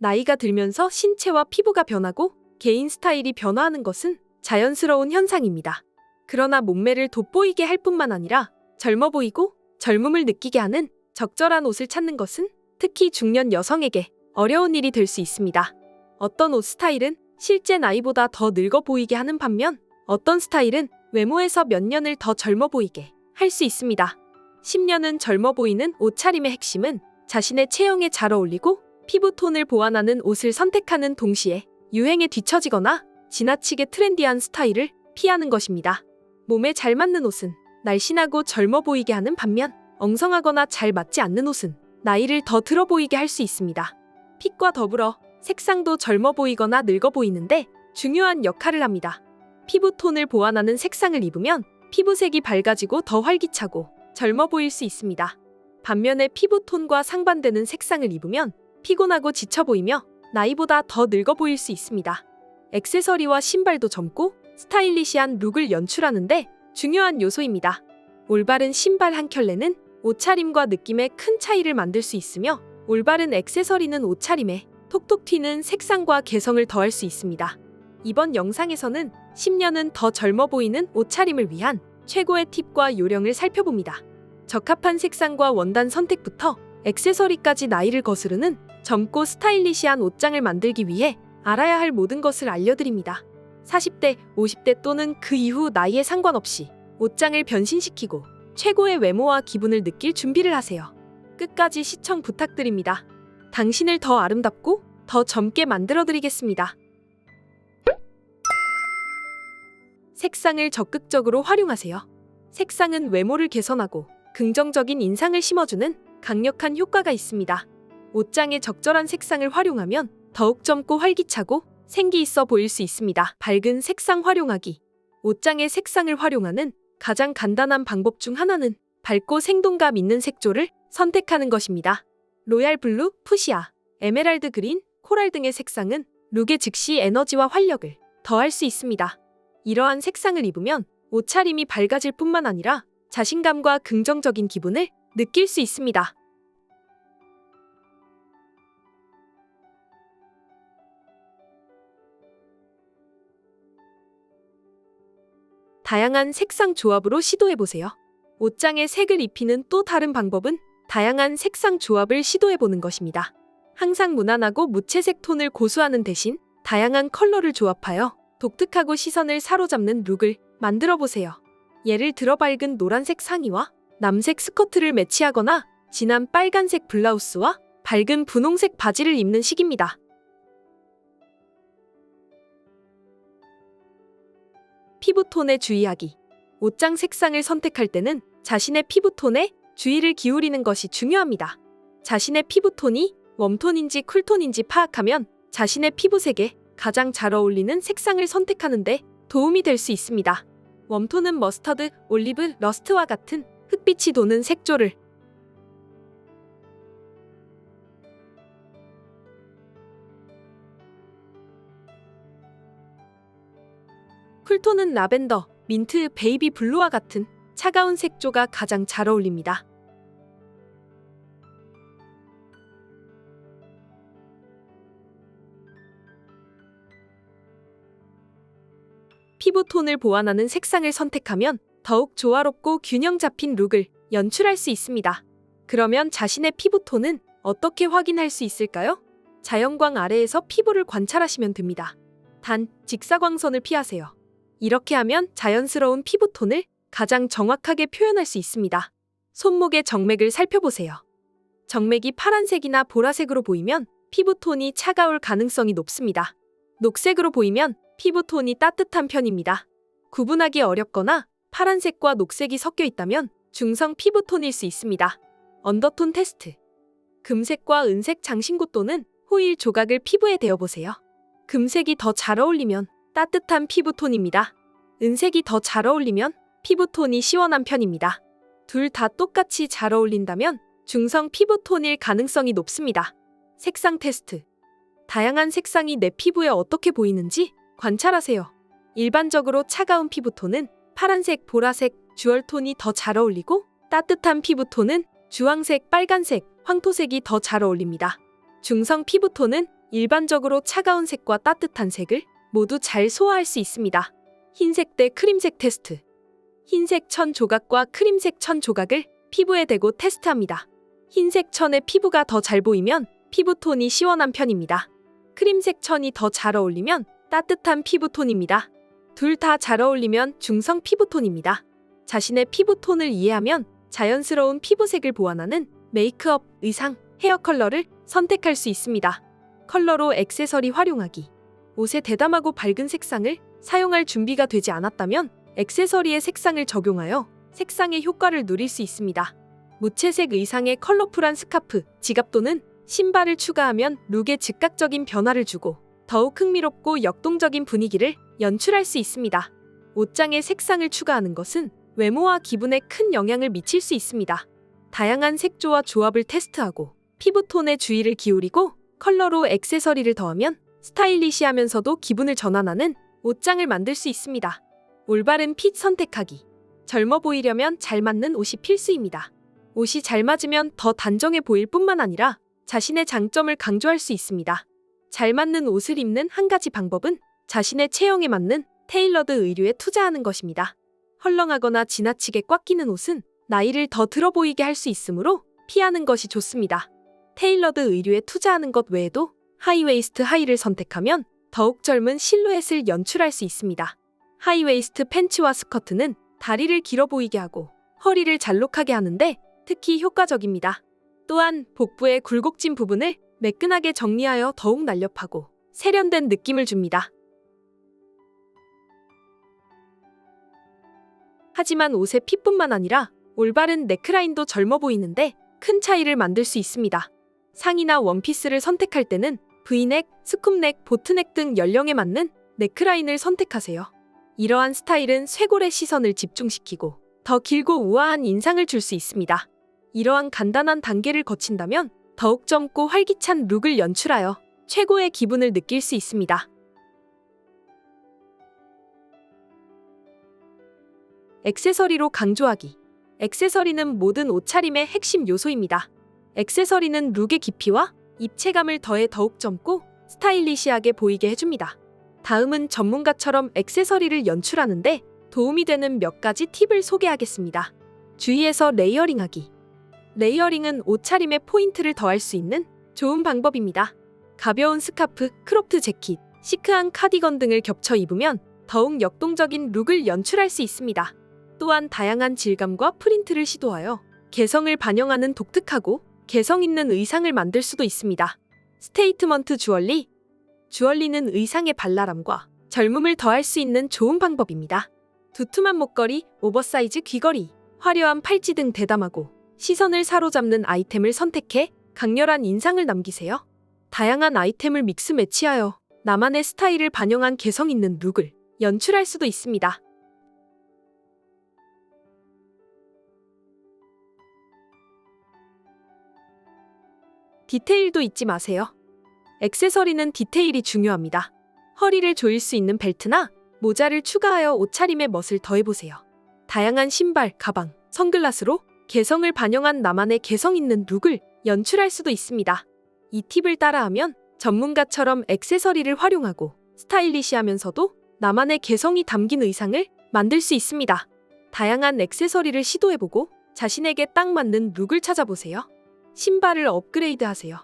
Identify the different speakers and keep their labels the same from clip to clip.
Speaker 1: 나이가 들면서 신체와 피부가 변하고 개인 스타일이 변화하는 것은 자연스러운 현상입니다. 그러나 몸매를 돋보이게 할 뿐만 아니라 젊어 보이고 젊음을 느끼게 하는 적절한 옷을 찾는 것은 특히 중년 여성에게 어려운 일이 될 수 있습니다. 어떤 옷 스타일은 실제 나이보다 더 늙어 보이게 하는 반면 어떤 스타일은 외모에서 몇 년을 더 젊어 보이게 할 수 있습니다. 10년은 젊어 보이는 옷차림의 핵심은 자신의 체형에 잘 어울리고 피부톤을 보완하는 옷을 선택하는 동시에 유행에 뒤처지거나 지나치게 트렌디한 스타일을 피하는 것입니다. 몸에 잘 맞는 옷은 날씬하고 젊어 보이게 하는 반면 엉성하거나 잘 맞지 않는 옷은 나이를 더 들어 보이게 할 수 있습니다. 핏과 더불어 색상도 젊어 보이거나 늙어 보이는데 중요한 역할을 합니다. 피부톤을 보완하는 색상을 입으면 피부색이 밝아지고 더 활기차고 젊어 보일 수 있습니다. 반면에 피부톤과 상반되는 색상을 입으면 피곤하고 지쳐 보이며 나이보다 더 늙어 보일 수 있습니다. 액세서리와 신발도 젊고 스타일리시한 룩을 연출하는데 중요한 요소입니다. 올바른 신발 한 켤레는 옷차림과 느낌에 큰 차이를 만들 수 있으며 올바른 액세서리는 옷차림에 톡톡 튀는 색상과 개성을 더할 수 있습니다. 이번 영상에서는 10년은 더 젊어 보이는 옷차림을 위한 최고의 팁과 요령을 살펴봅니다. 적합한 색상과 원단 선택부터 액세서리까지 나이를 거스르는 젊고 스타일리시한 옷장을 만들기 위해 알아야 할 모든 것을 알려드립니다. 40대, 50대 또는 그 이후 나이에 상관없이 옷장을 변신시키고 최고의 외모와 기분을 느낄 준비를 하세요. 끝까지 시청 부탁드립니다. 당신을 더 아름답고 더 젊게 만들어드리겠습니다. 색상을 적극적으로 활용하세요. 색상은 외모를 개선하고 긍정적인 인상을 심어주는 강력한 효과가 있습니다. 옷장에 적절한 색상을 활용하면 더욱 젊고 활기차고 생기 있어 보일 수 있습니다. 밝은 색상 활용하기. 옷장의 색상을 활용하는 가장 간단한 방법 중 하나는 밝고 생동감 있는 색조를 선택하는 것입니다. 로얄 블루, 푸시아, 에메랄드 그린, 코랄 등의 색상은 룩에 즉시 에너지와 활력을 더할 수 있습니다. 이러한 색상을 입으면 옷차림이 밝아질 뿐만 아니라 자신감과 긍정적인 기분을 느낄 수 있습니다. 다양한 색상 조합으로 시도해보세요. 옷장에 색을 입히는 또 다른 방법은 다양한 색상 조합을 시도해보는 것입니다. 항상 무난하고 무채색 톤을 고수하는 대신 다양한 컬러를 조합하여 독특하고 시선을 사로잡는 룩을 만들어보세요. 예를 들어 밝은 노란색 상의와 남색 스커트를 매치하거나 진한 빨간색 블라우스와 밝은 분홍색 바지를 입는 식입니다. 피부톤에 주의하기. 옷장 색상을 선택할 때는 자신의 피부톤에 주의를 기울이는 것이 중요합니다. 자신의 피부톤이 웜톤인지 쿨톤인지 파악하면 자신의 피부색에 가장 잘 어울리는 색상을 선택하는 데 도움이 될 수 있습니다. 웜톤은 머스터드, 올리브, 러스트와 같은 흑빛이 도는 색조를, 쿨톤은 라벤더, 민트, 베이비 블루와 같은 차가운 색조가 가장 잘 어울립니다. 피부톤을 보완하는 색상을 선택하면 더욱 조화롭고 균형 잡힌 룩을 연출할 수 있습니다. 그러면 자신의 피부톤은 어떻게 확인할 수 있을까요? 자연광 아래에서 피부를 관찰하시면 됩니다. 단, 직사광선을 피하세요. 이렇게 하면 자연스러운 피부톤을 가장 정확하게 표현할 수 있습니다. 손목의 정맥을 살펴보세요. 정맥이 파란색이나 보라색으로 보이면 피부톤이 차가울 가능성이 높습니다. 녹색으로 보이면 피부톤이 따뜻한 편입니다. 구분하기 어렵거나 파란색과 녹색이 섞여 있다면 중성 피부톤일 수 있습니다. 언더톤 테스트. 금색과 은색 장신구 또는 호일 조각을 피부에 대어보세요. 금색이 더 잘 어울리면 따뜻한 피부톤입니다. 은색이 더 잘 어울리면 피부톤이 시원한 편입니다. 둘 다 똑같이 잘 어울린다면 중성 피부톤일 가능성이 높습니다. 색상 테스트. 다양한 색상이 내 피부에 어떻게 보이는지 관찰하세요. 일반적으로 차가운 피부톤은 파란색, 보라색, 주얼톤이 더 잘 어울리고 따뜻한 피부톤은 주황색, 빨간색, 황토색이 더 잘 어울립니다. 중성 피부톤은 일반적으로 차가운 색과 따뜻한 색을 모두 잘 소화할 수 있습니다. 흰색 대 크림색 테스트. 흰색 천 조각과 크림색 천 조각을 피부에 대고 테스트합니다. 흰색 천의 피부가 더 잘 보이면 피부톤이 시원한 편입니다. 크림색 천이 더 잘 어울리면 따뜻한 피부톤입니다. 둘 다 잘 어울리면 중성 피부톤입니다. 자신의 피부톤을 이해하면 자연스러운 피부색을 보완하는 메이크업, 의상, 헤어 컬러를 선택할 수 있습니다. 컬러로 액세서리 활용하기. 옷에 대담하고 밝은 색상을 사용할 준비가 되지 않았다면 액세서리의 색상을 적용하여 색상의 효과를 누릴 수 있습니다. 무채색 의상에 컬러풀한 스카프, 지갑 또는 신발을 추가하면 룩에 즉각적인 변화를 주고 더욱 흥미롭고 역동적인 분위기를 연출할 수 있습니다. 옷장에 색상을 추가하는 것은 외모와 기분에 큰 영향을 미칠 수 있습니다. 다양한 색조와 조합을 테스트하고 피부톤에 주의를 기울이고 컬러로 액세서리를 더하면 스타일리시하면서도 기분을 전환하는 옷장을 만들 수 있습니다. 올바른 핏 선택하기. 젊어 보이려면 잘 맞는 옷이 필수입니다. 옷이 잘 맞으면 더 단정해 보일 뿐만 아니라 자신의 장점을 강조할 수 있습니다. 잘 맞는 옷을 입는 한 가지 방법은 자신의 체형에 맞는 테일러드 의류에 투자하는 것입니다. 헐렁하거나 지나치게 꽉 끼는 옷은 나이를 더 들어 보이게 할 수 있으므로 피하는 것이 좋습니다. 테일러드 의류에 투자하는 것 외에도 하이웨이스트 하의를 선택하면 더욱 젊은 실루엣을 연출할 수 있습니다. 하이웨이스트 팬츠와 스커트는 다리를 길어 보이게 하고 허리를 잘록하게 하는데 특히 효과적입니다. 또한 복부의 굴곡진 부분을 매끈하게 정리하여 더욱 날렵하고 세련된 느낌을 줍니다. 하지만 옷의 핏뿐만 아니라 올바른 넥라인도 젊어 보이는데 큰 차이를 만들 수 있습니다. 상의나 원피스를 선택할 때는 V넥, 스쿱넥, 보트넥 등 연령에 맞는 넥라인을 선택하세요. 이러한 스타일은 쇄골의 시선을 집중시키고 더 길고 우아한 인상을 줄 수 있습니다. 이러한 간단한 단계를 거친다면 더욱 젊고 활기찬 룩을 연출하여 최고의 기분을 느낄 수 있습니다. 액세서리로 강조하기. 액세서리는 모든 옷차림의 핵심 요소입니다. 액세서리는 룩의 깊이와 입체감을 더해 더욱 젊고 스타일리시하게 보이게 해줍니다. 다음은 전문가처럼 액세서리를 연출하는데 도움이 되는 몇 가지 팁을 소개하겠습니다. 주의해서 레이어링하기. 레이어링은 옷차림에 포인트를 더할 수 있는 좋은 방법입니다. 가벼운 스카프, 크롭트 재킷, 시크한 카디건 등을 겹쳐 입으면 더욱 역동적인 룩을 연출할 수 있습니다. 또한 다양한 질감과 프린트를 시도하여 개성을 반영하는 독특하고 개성 있는 의상을 만들 수도 있습니다. 스테이트먼트 주얼리. 주얼리는 의상의 발랄함과 젊음을 더할 수 있는 좋은 방법입니다. 두툼한 목걸이, 오버사이즈 귀걸이, 화려한 팔찌 등 대담하고 시선을 사로잡는 아이템을 선택해 강렬한 인상을 남기세요. 다양한 아이템을 믹스 매치하여 나만의 스타일을 반영한 개성 있는 룩을 연출할 수도 있습니다. 디테일도 잊지 마세요. 액세서리는 디테일이 중요합니다. 허리를 조일 수 있는 벨트나 모자를 추가하여 옷차림의 멋을 더해보세요. 다양한 신발, 가방, 선글라스로 개성을 반영한 나만의 개성 있는 룩을 연출할 수도 있습니다. 이 팁을 따라하면 전문가처럼 액세서리를 활용하고 스타일리시하면서도 나만의 개성이 담긴 의상을 만들 수 있습니다. 다양한 액세서리를 시도해보고 자신에게 딱 맞는 룩을 찾아보세요. 신발을 업그레이드하세요.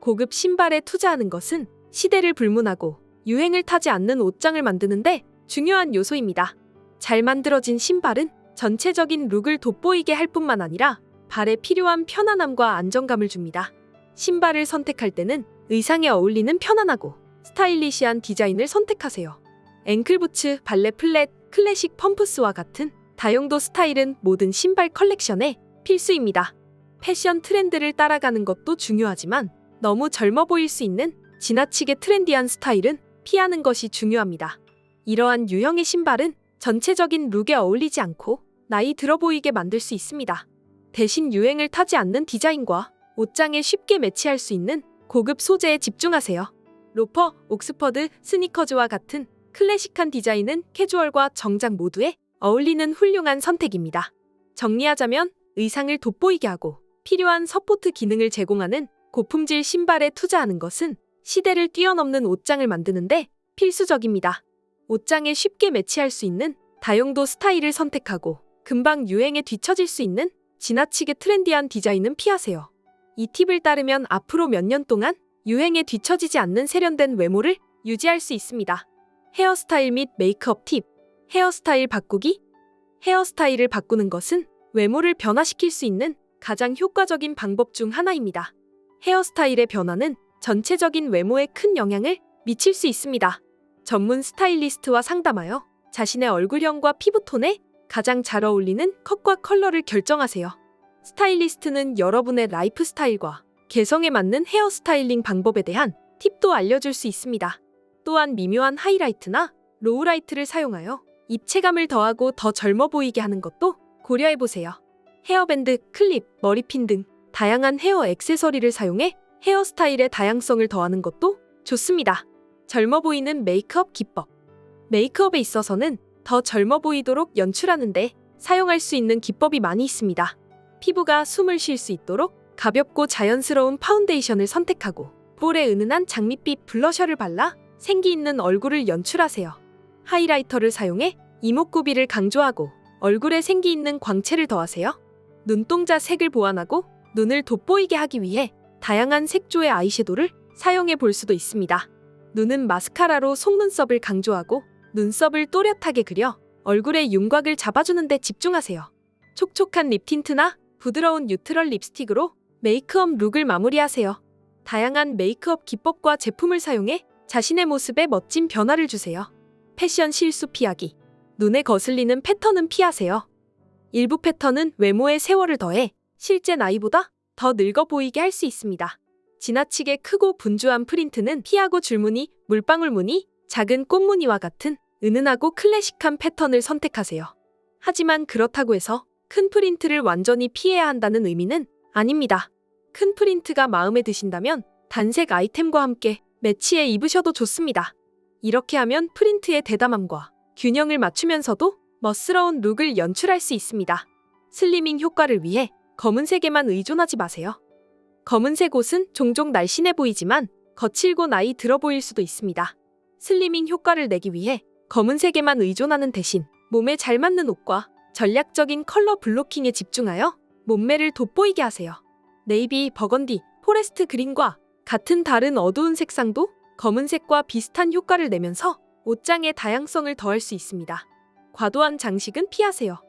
Speaker 1: 고급 신발에 투자하는 것은 시대를 불문하고 유행을 타지 않는 옷장을 만드는데 중요한 요소입니다. 잘 만들어진 신발은 전체적인 룩을 돋보이게 할 뿐만 아니라 발에 필요한 편안함과 안정감을 줍니다. 신발을 선택할 때는 의상에 어울리는 편안하고 스타일리시한 디자인을 선택하세요. 앵클부츠, 발레 플랫, 클래식 펌프스와 같은 다용도 스타일은 모든 신발 컬렉션에 필수입니다. 패션 트렌드를 따라가는 것도 중요하지만 너무 젊어 보일 수 있는 지나치게 트렌디한 스타일은 피하는 것이 중요합니다. 이러한 유형의 신발은 전체적인 룩에 어울리지 않고 나이 들어 보이게 만들 수 있습니다. 대신 유행을 타지 않는 디자인과 옷장에 쉽게 매치할 수 있는 고급 소재에 집중하세요. 로퍼, 옥스퍼드, 스니커즈와 같은 클래식한 디자인은 캐주얼과 정장 모두에 어울리는 훌륭한 선택입니다. 정리하자면 의상을 돋보이게 하고 필요한 서포트 기능을 제공하는 고품질 신발에 투자하는 것은 시대를 뛰어넘는 옷장을 만드는데 필수적입니다. 옷장에 쉽게 매치할 수 있는 다용도 스타일을 선택하고 금방 유행에 뒤처질 수 있는 지나치게 트렌디한 디자인은 피하세요. 이 팁을 따르면 앞으로 몇 년 동안 유행에 뒤처지지 않는 세련된 외모를 유지할 수 있습니다. 헤어스타일 및 메이크업 팁. 헤어스타일 바꾸기. 헤어스타일을 바꾸는 것은 외모를 변화시킬 수 있는 가장 효과적인 방법 중 하나입니다. 헤어스타일의 변화는 전체적인 외모에 큰 영향을 미칠 수 있습니다. 전문 스타일리스트와 상담하여 자신의 얼굴형과 피부톤에 가장 잘 어울리는 컷과 컬러를 결정하세요. 스타일리스트는 여러분의 라이프 스타일과 개성에 맞는 헤어 스타일링 방법에 대한 팁도 알려줄 수 있습니다. 또한 미묘한 하이라이트나 로우라이트를 사용하여 입체감을 더하고 더 젊어 보이게 하는 것도 고려해보세요. 헤어밴드, 클립, 머리핀 등 다양한 헤어 액세서리를 사용해 헤어스타일의 다양성을 더하는 것도 좋습니다. 젊어 보이는 메이크업 기법. 메이크업에 있어서는 더 젊어 보이도록 연출하는데 사용할 수 있는 기법이 많이 있습니다. 피부가 숨을 쉴 수 있도록 가볍고 자연스러운 파운데이션을 선택하고 볼에 은은한 장밋빛 블러셔를 발라 생기 있는 얼굴을 연출하세요. 하이라이터를 사용해 이목구비를 강조하고 얼굴에 생기 있는 광채를 더하세요. 눈동자 색을 보완하고 눈을 돋보이게 하기 위해 다양한 색조의 아이섀도를 사용해 볼 수도 있습니다. 눈은 마스카라로 속눈썹을 강조하고 눈썹을 또렷하게 그려 얼굴의 윤곽을 잡아주는 데 집중하세요. 촉촉한 립 틴트나 부드러운 뉴트럴 립스틱으로 메이크업 룩을 마무리하세요. 다양한 메이크업 기법과 제품을 사용해 자신의 모습에 멋진 변화를 주세요. 패션 실수 피하기. 눈에 거슬리는 패턴은 피하세요. 일부 패턴은 외모에 세월을 더해 실제 나이보다 더 늙어 보이게 할 수 있습니다. 지나치게 크고 분주한 프린트는 피하고 줄무늬, 물방울 무늬, 작은 꽃무늬와 같은 은은하고 클래식한 패턴을 선택하세요. 하지만 그렇다고 해서 큰 프린트를 완전히 피해야 한다는 의미는 아닙니다. 큰 프린트가 마음에 드신다면 단색 아이템과 함께 매치해 입으셔도 좋습니다. 이렇게 하면 프린트의 대담함과 균형을 맞추면서도 멋스러운 룩을 연출할 수 있습니다. 슬리밍 효과를 위해 검은색에만 의존하지 마세요. 검은색 옷은 종종 날씬해 보이지만 거칠고 나이 들어 보일 수도 있습니다. 슬리밍 효과를 내기 위해 검은색에만 의존하는 대신 몸에 잘 맞는 옷과 전략적인 컬러 블로킹에 집중하여 몸매를 돋보이게 하세요. 네이비, 버건디, 포레스트 그린과 같은 다른 어두운 색상도 검은색과 비슷한 효과를 내면서 옷장의 다양성을 더할 수 있습니다. 과도한 장식은 피하세요.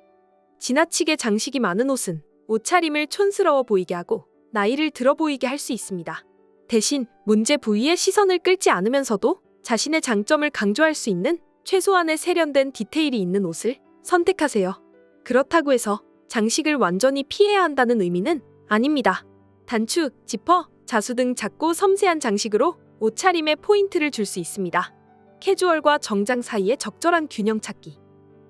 Speaker 1: 지나치게 장식이 많은 옷은 옷차림을 촌스러워 보이게 하고 나이를 들어 보이게 할 수 있습니다. 대신 문제 부위에 시선을 끌지 않으면서도 자신의 장점을 강조할 수 있는 최소한의 세련된 디테일이 있는 옷을 선택하세요. 그렇다고 해서 장식을 완전히 피해야 한다는 의미는 아닙니다. 단추, 지퍼, 자수 등 작고 섬세한 장식으로 옷차림에 포인트를 줄 수 있습니다. 캐주얼과 정장 사이의 적절한 균형 찾기.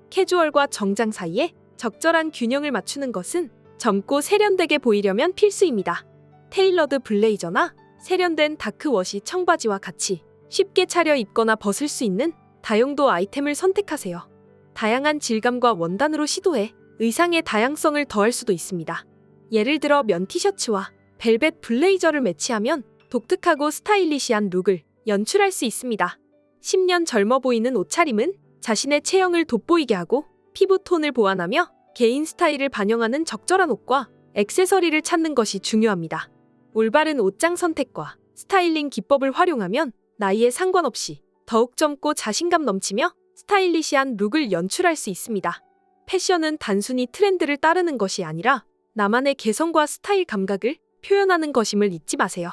Speaker 1: 캐주얼과 정장 사이에 적절한 균형을 맞추는 것은 젊고 세련되게 보이려면 필수입니다. 테일러드 블레이저나 세련된 다크워시 청바지와 같이 쉽게 차려 입거나 벗을 수 있는 다용도 아이템을 선택하세요. 다양한 질감과 원단으로 시도해 의상의 다양성을 더할 수도 있습니다. 예를 들어 면 티셔츠와 벨벳 블레이저를 매치하면 독특하고 스타일리시한 룩을 연출할 수 있습니다. 10년 젊어 보이는 옷차림은 자신의 체형을 돋보이게 하고 피부톤을 보완하며 개인 스타일을 반영하는 적절한 옷과 액세서리를 찾는 것이 중요합니다. 올바른 옷장 선택과 스타일링 기법을 활용하면 나이에 상관없이 더욱 젊고 자신감 넘치며 스타일리시한 룩을 연출할 수 있습니다. 패션은 단순히 트렌드를 따르는 것이 아니라 나만의 개성과 스타일 감각을 표현하는 것임을 잊지 마세요.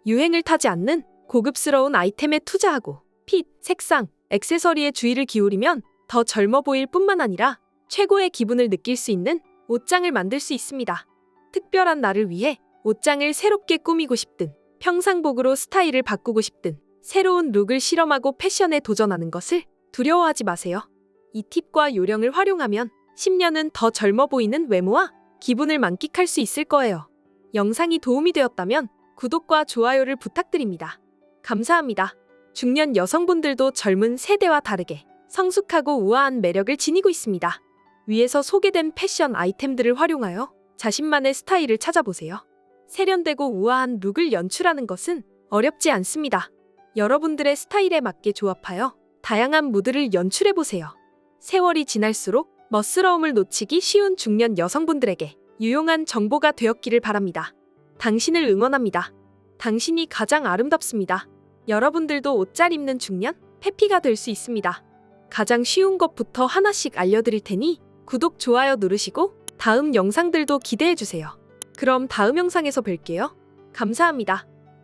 Speaker 1: 유행을 타지 않는 고급스러운 아이템에 투자하고 핏, 색상, 액세서리에 주의를 기울이면 더 젊어 보일 뿐만 아니라 최고의 기분을 느낄 수 있는 옷장을 만들 수 있습니다. 특별한 날을 위해 옷장을 새롭게 꾸미고 싶든 평상복으로 스타일을 바꾸고 싶든 새로운 룩을 실험하고 패션에 도전하는 것을 두려워하지 마세요. 이 팁과 요령을 활용하면 10년은 더 젊어 보이는 외모와 기분을 만끽할 수 있을 거예요. 영상이 도움이 되었다면 구독과 좋아요를 부탁드립니다. 감사합니다. 중년 여성분들도 젊은 세대와 다르게 성숙하고 우아한 매력을 지니고 있습니다. 위에서 소개된 패션 아이템들을 활용하여 자신만의 스타일을 찾아보세요. 세련되고 우아한 룩을 연출하는 것은 어렵지 않습니다. 여러분들의 스타일에 맞게 조합하여 다양한 무드를 연출해보세요. 세월이 지날수록 멋스러움을 놓치기 쉬운 중년 여성분들에게 유용한 정보가 되었기를 바랍니다. 당신을 응원합니다. 당신이 가장 아름답습니다. 여러분들도 옷 잘 입는 중년 해피가 될 수 있습니다. 가장 쉬운 것부터 하나씩 알려드릴 테니 구독, 좋아요 누르시고 다음 영상들도 기대해주세요. 그럼 다음 영상에서 뵐게요. 감사합니다.